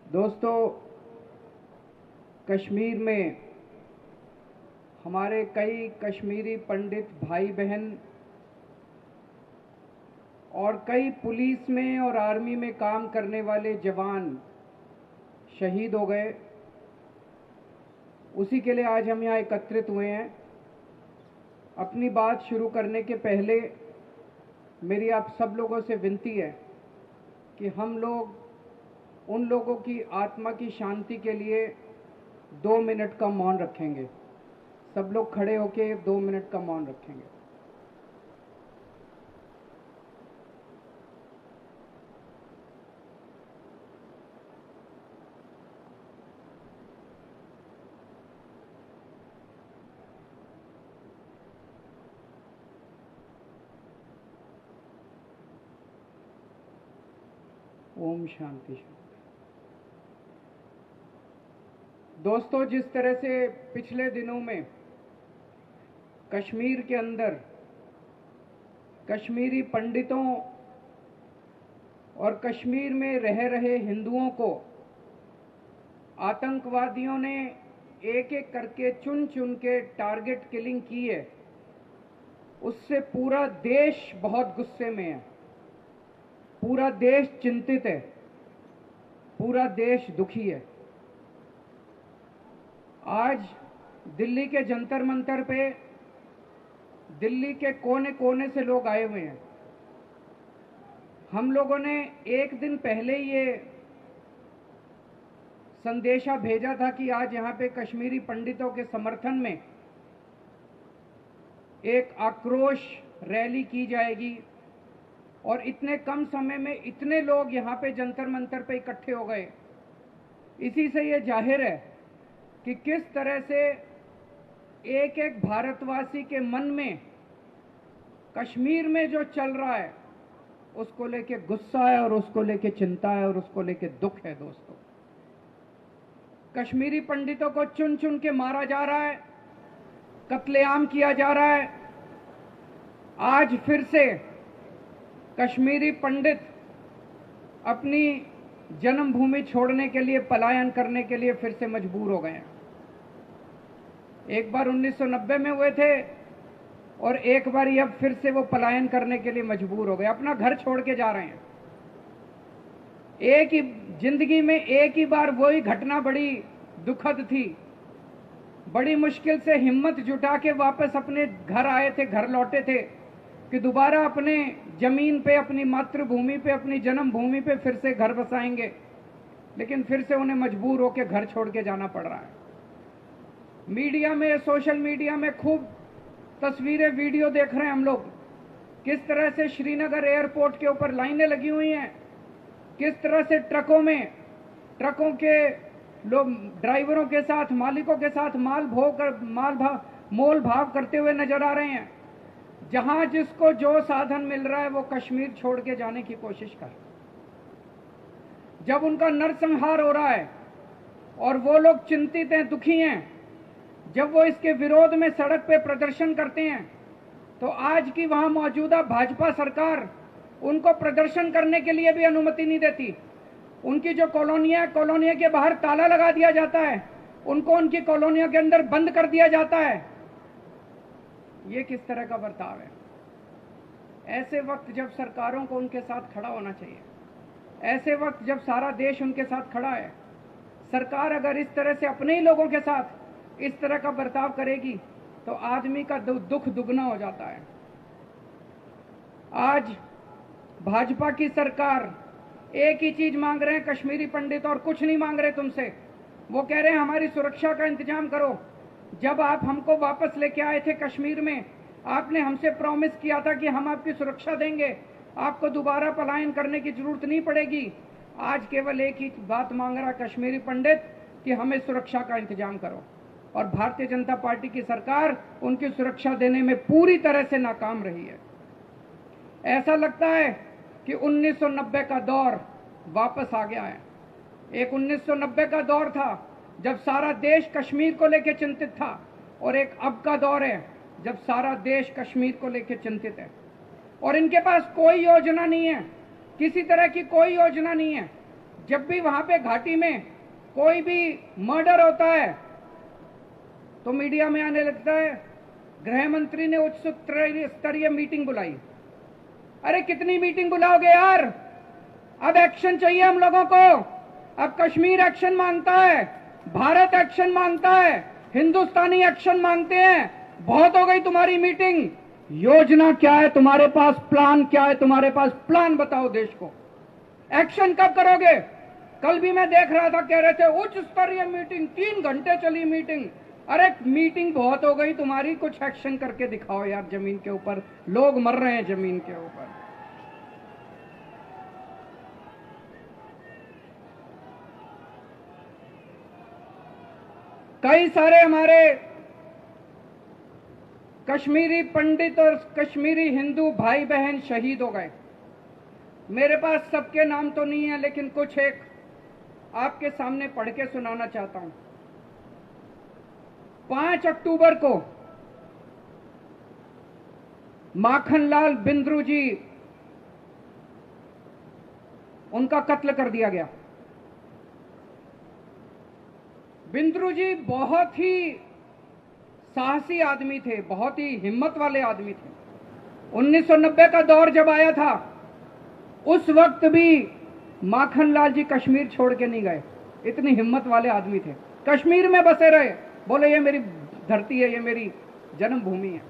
दोस्तों, कश्मीर में हमारे कई कश्मीरी पंडित भाई बहन और कई पुलिस में और आर्मी में काम करने वाले जवान शहीद हो गए। उसी के लिए आज हम यहाँ एकत्रित हुए हैं। अपनी बात शुरू करने के पहले मेरी आप सब लोगों से विनती है कि हम लोग उन लोगों की आत्मा की शांति के लिए 2 मिनट का मौन रखेंगे। सब लोग खड़े होकर 2 मिनट का मौन रखेंगे। ओम शांति शांति। दोस्तों, जिस तरह से पिछले दिनों में कश्मीर के अंदर कश्मीरी पंडितों और कश्मीर में रह रहे हिंदुओं को आतंकवादियों ने एक एक करके चुन चुन के टारगेट किलिंग की है, उससे पूरा देश बहुत गुस्से में है। पूरा देश चिंतित है, पूरा देश दुखी है। आज दिल्ली के जंतर मंतर पे दिल्ली के कोने कोने से लोग आए हुए हैं। हम लोगों ने एक दिन पहले ये संदेशा भेजा था कि आज यहाँ पे कश्मीरी पंडितों के समर्थन में एक आक्रोश रैली की जाएगी, और इतने कम समय में इतने लोग यहाँ पे जंतर मंतर पे इकट्ठे हो गए। इसी से ये जाहिर है कि किस तरह से एक एक भारतवासी के मन में कश्मीर में जो चल रहा है उसको लेके गुस्सा है, और उसको लेके चिंता है, और उसको लेके दुख है। दोस्तों, कश्मीरी पंडितों को चुन चुन के मारा जा रहा है, कत्लेआम किया जा रहा है। आज फिर से कश्मीरी पंडित अपनी जन्मभूमि छोड़ने के लिए, पलायन करने के लिए फिर से मजबूर हो गए हैं। एक बार 1990 में हुए थे, और एक बार अब फिर से वो पलायन करने के लिए मजबूर हो गए। अपना घर छोड़ के जा रहे हैं। एक ही जिंदगी में एक ही बार वही घटना बड़ी दुखद थी। बड़ी मुश्किल से हिम्मत जुटा के वापस अपने घर आए थे, घर लौटे थे कि दोबारा अपने जमीन पे, अपनी मातृभूमि पे, अपनी जन्मभूमि पे फिर से घर बसाएंगे, लेकिन फिर से उन्हें मजबूर होकर घर छोड़ के जाना पड़ रहा है। मीडिया में, सोशल मीडिया में खूब तस्वीरें, वीडियो देख रहे हैं हम लोग, किस तरह से श्रीनगर एयरपोर्ट के ऊपर लाइनें लगी हुई हैं, किस तरह से ट्रकों के लोग ड्राइवरों के साथ, मालिकों के साथ मोल भाव करते हुए नजर आ रहे हैं। जहां जिसको जो साधन मिल रहा है वो कश्मीर छोड़ के जाने की कोशिश कर। जब उनका नरसंहार हो रहा है और वो लोग चिंतित हैं, दुखी हैं, जब वो इसके विरोध में सड़क पे प्रदर्शन करते हैं, तो आज की वहां मौजूदा भाजपा सरकार उनको प्रदर्शन करने के लिए भी अनुमति नहीं देती। उनकी जो कॉलोनियां, कॉलोनियों के बाहर ताला लगा दिया जाता है, उनको उनकी कॉलोनियों के अंदर बंद कर दिया जाता है। ये किस तरह का बर्ताव है? ऐसे वक्त जब सरकारों को उनके साथ खड़ा होना चाहिए, ऐसे वक्त जब सारा देश उनके साथ खड़ा है, सरकार अगर इस तरह से अपने ही लोगों के साथ इस तरह का बर्ताव करेगी तो आदमी का दुख दुगना हो जाता है। आज भाजपा की सरकार एक ही चीज मांग रहे हैं कश्मीरी पंडित, और कुछ नहीं मांग रहे तुमसे। वो कह रहे हैं हमारी सुरक्षा का इंतजाम करो। जब आप हमको वापस लेके आए थे कश्मीर में, आपने हमसे प्रॉमिस किया था कि हम आपकी सुरक्षा देंगे, आपको दोबारा पलायन करने की जरूरत नहीं पड़ेगी। आज केवल एक ही बात मांग रहा कश्मीरी पंडित कि हमें सुरक्षा का इंतजाम करो, और भारतीय जनता पार्टी की सरकार उनकी सुरक्षा देने में पूरी तरह से नाकाम रही है। ऐसा लगता है कि 1990 का दौर वापस आ गया है। एक 1990 का दौर था जब सारा देश कश्मीर को लेकर चिंतित था, और एक अब का दौर है जब सारा देश कश्मीर को लेकर चिंतित है। और इनके पास कोई योजना नहीं है, किसी तरह की कोई योजना नहीं है। जब भी वहां पे घाटी में कोई भी मर्डर होता है तो मीडिया में आने लगता है गृह मंत्री ने उच्च स्तरीय मीटिंग बुलाई। अरे कितनी मीटिंग बुलाओगे यार? अब एक्शन चाहिए हम लोगों को। अब कश्मीर एक्शन मांगता है, भारत एक्शन मांगता है, हिंदुस्तानी एक्शन मांगते हैं। बहुत हो गई तुम्हारी मीटिंग। योजना क्या है तुम्हारे पास? प्लान क्या है तुम्हारे पास? प्लान बताओ देश को। एक्शन कब करोगे? कल भी मैं देख रहा था, कह रहे थे उच्च स्तरीय मीटिंग, 3 घंटे चली मीटिंग। अरे मीटिंग बहुत हो गई तुम्हारी, कुछ एक्शन करके दिखाओ यार। जमीन के ऊपर लोग मर रहे हैं, जमीन के ऊपर। कई सारे हमारे कश्मीरी पंडित और कश्मीरी हिंदू भाई बहन शहीद हो गए। मेरे पास सबके नाम तो नहीं है, लेकिन कुछ एक आपके सामने पढ़ के सुनाना चाहता हूं। 5 अक्टूबर को माखनलाल बिंद्रू जी, उनका कत्ल कर दिया गया। बिंद्रू जी बहुत ही साहसी आदमी थे, बहुत ही हिम्मत वाले आदमी थे। 1990 का दौर जब आया था, उस वक्त भी माखनलाल जी कश्मीर छोड़ के नहीं गए। इतनी हिम्मत वाले आदमी थे, कश्मीर में बसे रहे। बोले ये मेरी धरती है, ये मेरी जन्मभूमि है।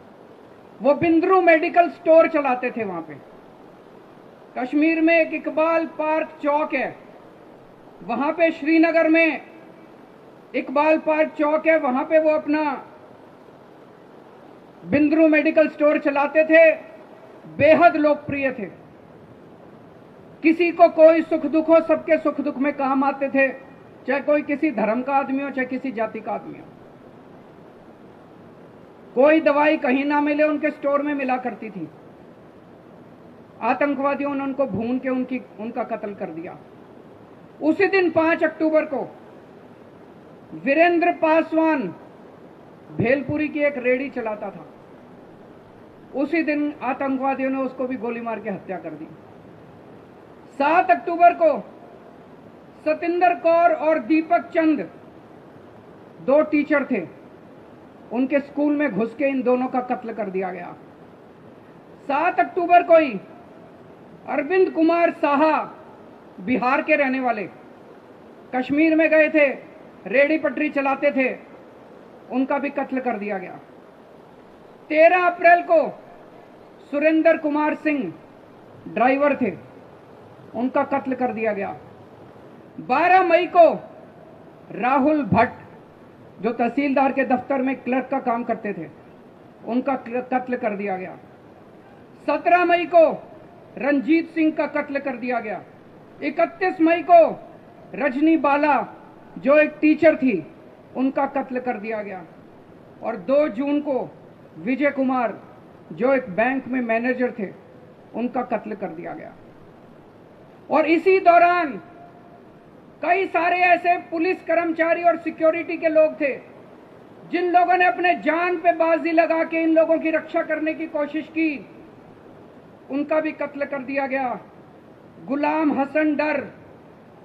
वो बिंद्रू मेडिकल स्टोर चलाते थे वहां पे। कश्मीर में एक इकबाल पार्क चौक है, वहां पे श्रीनगर में इकबाल पार्क चौक है, वहां पे वो अपना बिंद्रू मेडिकल स्टोर चलाते थे। बेहद लोकप्रिय थे। किसी को कोई सुख दुख हो, सबके सुख दुख में काम आते थे, चाहे कोई किसी धर्म का आदमी हो, चाहे किसी जाति का आदमी हो। कोई दवाई कहीं ना मिले, उनके स्टोर में मिला करती थी। आतंकवादियों ने उनको भून के उनका कत्ल कर दिया। उसी दिन 5 अक्टूबर को वीरेंद्र पासवान भेलपुरी की एक रेडी चलाता था। उसी दिन आतंकवादियों ने उसको भी गोली मार के हत्या कर दी। 7 अक्टूबर को सतिंदर कौर और दीपक चंद, 2 टीचर थे, उनके स्कूल में घुस के इन दोनों का कत्ल कर दिया गया। 7 अक्टूबर को ही अरविंद कुमार साहा, बिहार के रहने वाले, कश्मीर में गए थे, रेडी पटरी चलाते थे, उनका भी कत्ल कर दिया गया। 13 अप्रैल को सुरेंद्र कुमार सिंह, ड्राइवर थे, उनका कत्ल कर दिया गया। 12 मई को राहुल भट्ट, जो तहसीलदार के दफ्तर में क्लर्क का काम करते थे, उनका कत्ल कर दिया गया। 17 मई को रंजीत सिंह का कत्ल कर दिया गया। 31 मई को रजनी बाला, जो एक टीचर थी, उनका कत्ल कर दिया गया। और 2 जून को विजय कुमार, जो एक बैंक में मैनेजर थे, उनका कत्ल कर दिया गया। और इसी दौरान कई सारे ऐसे पुलिस कर्मचारी और सिक्योरिटी के लोग थे जिन लोगों ने अपने जान पे बाजी लगा के इन लोगों की रक्षा करने की कोशिश की, उनका भी कत्ल कर दिया गया। गुलाम हसन डर,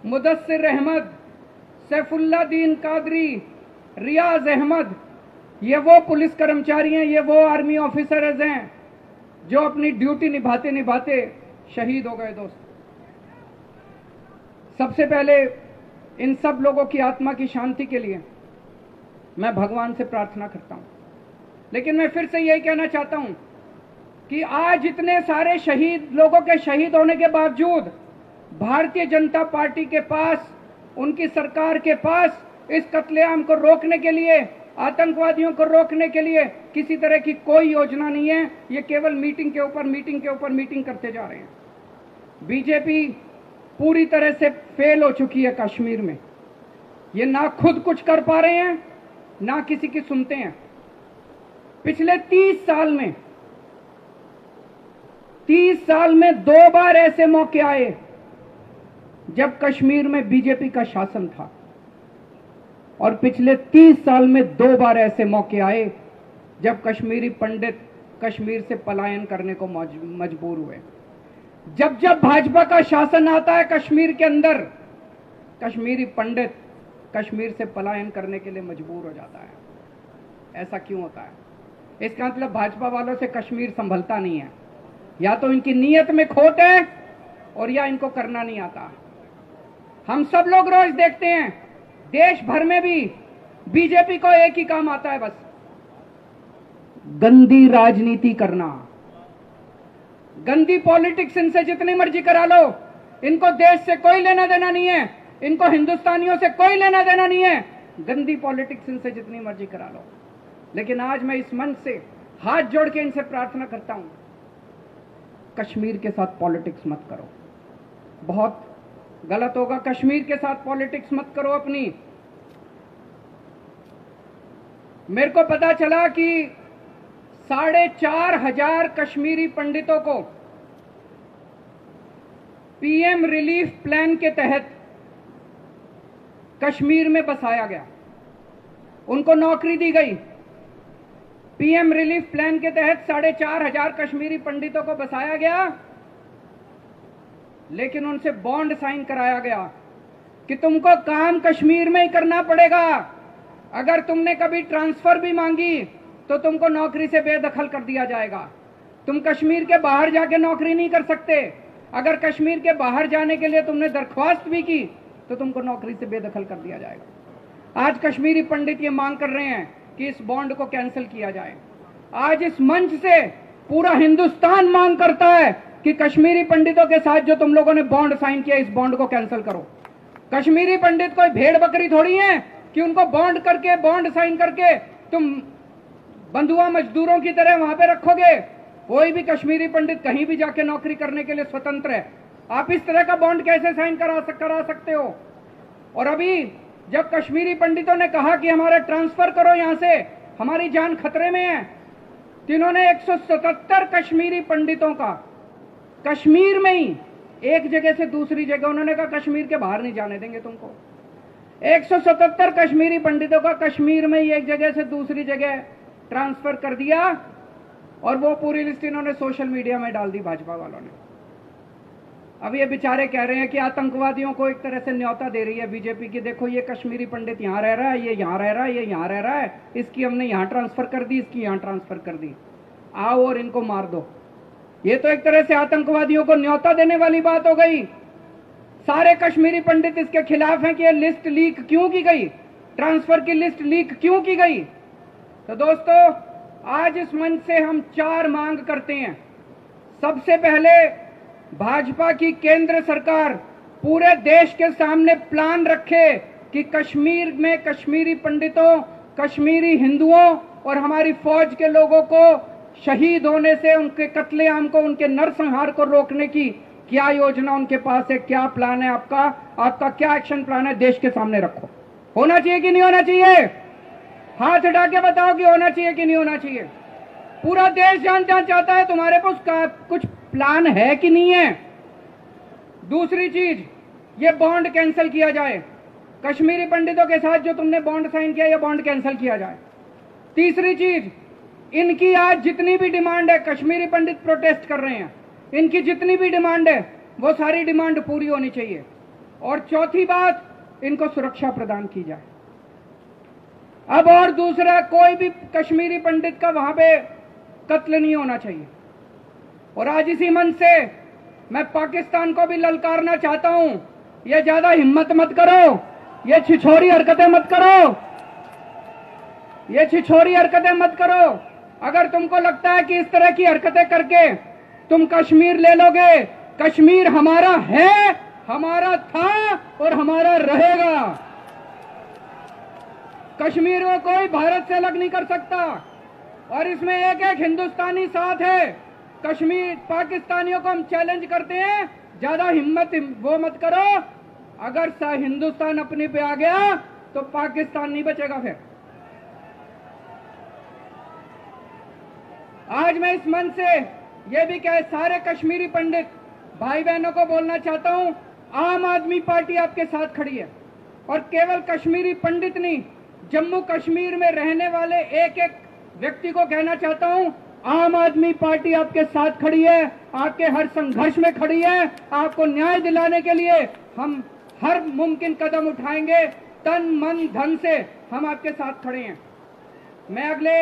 मुदस्सिर अहमद, सैफुल्लादीन कादरी, रियाज अहमद, ये वो पुलिस कर्मचारी हैं, ये वो आर्मी ऑफिसर्स हैं जो अपनी ड्यूटी निभाते निभाते शहीद हो गए। दोस्त, सबसे पहले इन सब लोगों की आत्मा की शांति के लिए मैं भगवान से प्रार्थना करता हूं। लेकिन मैं फिर से यही कहना चाहता हूं कि आज इतने सारे शहीद लोगों के शहीद होने के बावजूद भारतीय जनता पार्टी के पास, उनकी सरकार के पास इस कत्लेआम को रोकने के लिए, आतंकवादियों को रोकने के लिए किसी तरह की कोई योजना नहीं है। ये केवल मीटिंग के ऊपर मीटिंग के ऊपर मीटिंग करते जा रहे हैं। बीजेपी पूरी तरह से फेल हो चुकी है कश्मीर में। ये ना खुद कुछ कर पा रहे हैं, ना किसी की सुनते हैं। पिछले 30 साल में 2 बार ऐसे मौके आए जब कश्मीर में बीजेपी का शासन था, और पिछले 30 साल में 2 बार ऐसे मौके आए जब कश्मीरी पंडित कश्मीर से पलायन करने को मजबूर हुए। जब जब भाजपा का शासन आता है कश्मीर के अंदर, कश्मीरी पंडित कश्मीर से पलायन करने के लिए मजबूर हो जाता है। ऐसा क्यों होता है? इसका मतलब भाजपा वालों से कश्मीर संभलता नहीं है, या तो इनकी नीयत में खोट है और या इनको करना नहीं आता। हम सब लोग रोज देखते हैं, देश भर में भी बीजेपी को एक ही काम आता है, बस गंदी राजनीति करना, गंदी पॉलिटिक्स। इनसे जितनी मर्जी करा लो, इनको देश से कोई लेना देना नहीं है, इनको हिंदुस्तानियों से कोई लेना देना नहीं है। गंदी पॉलिटिक्स इनसे जितनी मर्जी करा लो। लेकिन आज मैं इस मंच से हाथ जोड़ के इनसे प्रार्थना करता हूं, कश्मीर के साथ पॉलिटिक्स मत करो। बहुत गलत होगा। कश्मीर के साथ पॉलिटिक्स मत करो अपनी। मेरे को पता चला कि 4,500 कश्मीरी पंडितों को पीएम रिलीफ प्लान के तहत कश्मीर में बसाया गया, उनको नौकरी दी गई। पीएम रिलीफ प्लान के तहत 4,500 कश्मीरी पंडितों को बसाया गया, लेकिन उनसे बॉन्ड साइन कराया गया कि तुमको काम कश्मीर में ही करना पड़ेगा। अगर तुमने कभी ट्रांसफर भी मांगी तो तुमको नौकरी से बेदखल कर दिया जाएगा। तुम कश्मीर के बाहर जाके नौकरी नहीं कर सकते। अगर कश्मीर के बाहर जाने के लिए तुमने दरख्वास्त भी की तो तुमको नौकरी से बेदखल कर दिया जाएगा। आज कश्मीरी पंडित ये मांग कर रहे हैं कि इस बॉन्ड को कैंसिल किया जाए। आज इस मंच से पूरा हिंदुस्तान मांग करता है कि कश्मीरी पंडितों के साथ जो तुम लोगों ने बॉन्ड साइन किया, इस बॉन्ड को कैंसिल करो। कश्मीरी पंडित कोई भेड़ बकरी थोड़ी है कि उनको बॉन्ड साइन करके तुम बंधुआ मजदूरों की तरह वहां पे रखोगे। कोई भी कश्मीरी पंडित कहीं भी जाके नौकरी करने के लिए स्वतंत्र है। आप इस तरह का बॉन्ड कैसे साइन करा सकते हो? और अभी जब कश्मीरी पंडितों ने कहा कि हमारा ट्रांसफर करो, यहां से हमारी जान खतरे में है, जिन्होंने 177 कश्मीरी पंडितों का कश्मीर में ही एक जगह से दूसरी जगह, उन्होंने कहा कश्मीर के बाहर नहीं जाने देंगे तुमको। 177 कश्मीरी पंडितों का कश्मीर में ही एक जगह से दूसरी जगह ट्रांसफर कर दिया, और वो पूरी लिस्ट इन्होंने सोशल मीडिया में डाल दी भाजपा वालों ने। अब ये बेचारे कह रहे हैं कि आतंकवादियों को एक तरह से न्योता दे रही है बीजेपी की, देखो ये कश्मीरी पंडित यहां रह रहा है, ये यहां रह रहा है, ये यहां रह रहा है, इसकी हमने यहां ट्रांसफर कर दी, इसकी यहां ट्रांसफर कर दी, आओ और इनको मार दो। ये तो एक तरह से आतंकवादियों को न्योता देने वाली बात हो गई। सारे कश्मीरी पंडित इसके खिलाफ हैं कि ये लिस्ट लीक क्यों की गई, ट्रांसफर की लिस्ट लीक क्यों की गई। तो दोस्तों, आज इस मंच से हम 4 मांग करते हैं। सबसे पहले, भाजपा की केंद्र सरकार पूरे देश के सामने प्लान रखे कि कश्मीर में कश्मीरी पंडितों, कश्मीरी हिंदुओं और हमारी फौज के लोगों को शहीद होने से, उनके कत्लेआम को, उनके नरसंहार को रोकने की क्या योजना उनके पास है, क्या प्लान है आपका क्या एक्शन प्लान है, देश के सामने रखो। होना चाहिए कि नहीं होना चाहिए? हाथ उठा के बताओ कि होना चाहिए कि नहीं होना चाहिए। पूरा देश जानना चाहता है तुम्हारे पास कुछ प्लान है कि नहीं है। दूसरी चीज, ये बॉन्ड कैंसिल किया जाए। कश्मीरी पंडितों के साथ जो तुमने बॉन्ड साइन किया, ये बॉन्ड कैंसिल किया जाए। तीसरी चीज, इनकी आज जितनी भी डिमांड है, कश्मीरी पंडित प्रोटेस्ट कर रहे हैं, इनकी जितनी भी डिमांड है वो सारी डिमांड पूरी होनी चाहिए। और चौथी बात, इनको सुरक्षा प्रदान की जाए। अब और दूसरा, कोई भी कश्मीरी पंडित का वहां पे कत्ल नहीं होना चाहिए। और आज इसी मंच से मैं पाकिस्तान को भी ललकारना चाहता हूं, ये ज्यादा हिम्मत मत करो, ये छिछोरी हरकतें मत करो, ये छिछोरी हरकतें मत करो। अगर तुमको लगता है कि इस तरह की हरकतें करके तुम कश्मीर ले लोगे, कश्मीर हमारा है, हमारा था और हमारा रहेगा। कश्मीर को कोई भारत से अलग नहीं कर सकता, और इसमें एक एक हिंदुस्तानी साथ है। कश्मीर पाकिस्तानियों को हम चैलेंज करते हैं, ज्यादा हिम्मत वो मत करो। अगर हिंदुस्तान अपने पे आ गया तो पाकिस्तान नहीं बचेगा। फिर आज मैं इस मंच से ये भी कह सारे कश्मीरी पंडित भाई बहनों को बोलना चाहता हूं, आम आदमी पार्टी आपके साथ खड़ी है। और केवल कश्मीरी पंडित नहीं, जम्मू कश्मीर में रहने वाले एक एक व्यक्ति को कहना चाहता हूं, आम आदमी पार्टी आपके साथ खड़ी है, आपके हर संघर्ष में खड़ी है। आपको न्याय दिलाने के लिए हम हर मुमकिन कदम उठाएंगे, तन मन धन से हम आपके साथ खड़े हैं। मैं अगले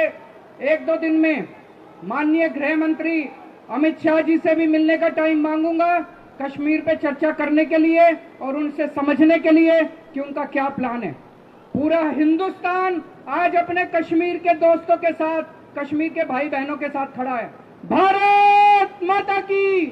1-2 दिन में माननीय गृह मंत्री अमित शाह जी से भी मिलने का टाइम मांगूंगा, कश्मीर पे चर्चा करने के लिए और उनसे समझने के लिए कि उनका क्या प्लान है। पूरा हिंदुस्तान आज अपने कश्मीर के दोस्तों के साथ, कश्मीर के भाई बहनों के साथ खड़ा है। भारत माता की